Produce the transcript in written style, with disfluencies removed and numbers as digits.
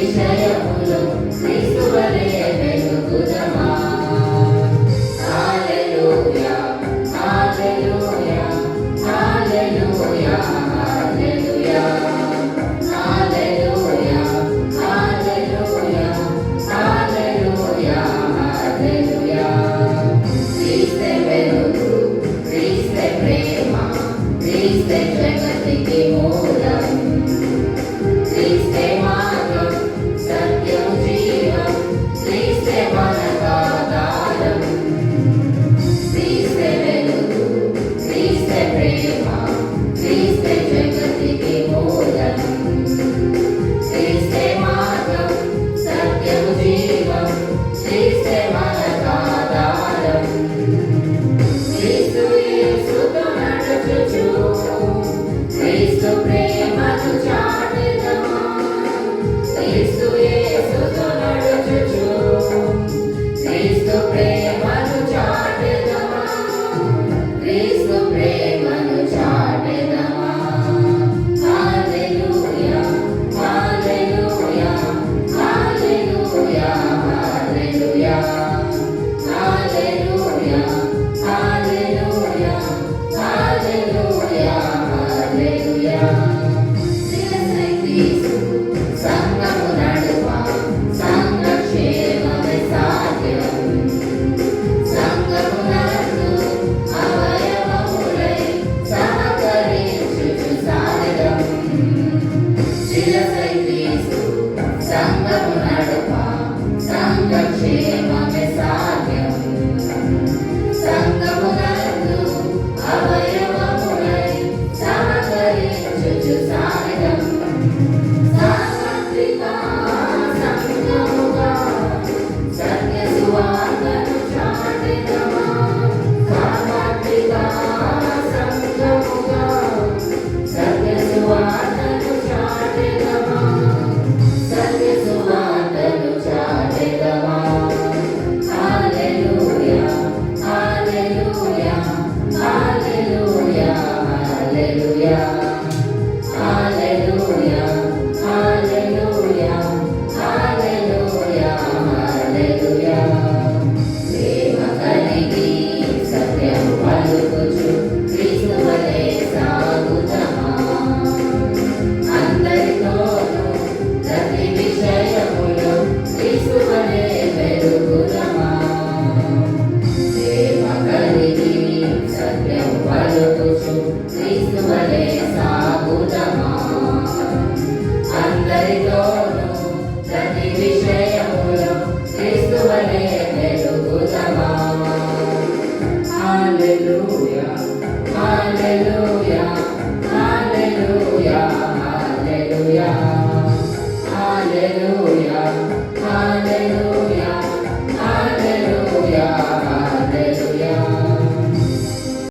విషయములో క్రీస్తువలే వెలుగుదమా. హల్లెలూయా హల్లెలూయా హల్లెలూయా హల్లెలూయా హల్లెలూయా హల్లెలూయా హల్లెలూయా హల్లెలూయా. క్రీస్తే వెలుగు, క్రీస్తే ప్రేమ, క్రీస్తే జగతికి మూలం, క్రీస్తే మార్గం సత్యం జీవం, క్రీస్తే మనకాధారం. క్రీస్తే వెలుగు, క్రీస్తే ప్రేమ, క్రీస్తే జగతికి మూలం, క్రీస్తే మార్గం సత్యం జీవం, క్రీస్తే మనకాధారం. క్రీస్తు యేసుతో నడుచుచు క్రీస్తు ప్రేమను చాటెదమా. క్రీస్తు యేసుతో నడుచుచు క్రీస్తు ప్రేమను చాటెదమా. క్రీస్తు ప్రేమను చాటెదమా. హల్లెలూయా హల్లెలూయా హల్లెలూయా హల్లెలూయా హల్లెలూయా హల్లెలూయా హల్లెలూయా హల్లెలూయా. శిరస్సై క్రీస్తు సంఘము నడుమ సంఘక్షేమమే సాధ్యం. సంఘమునందు అవయవములై సహకరించుచు సాగడం. శిరస్సై క్రీస్తు సంఘము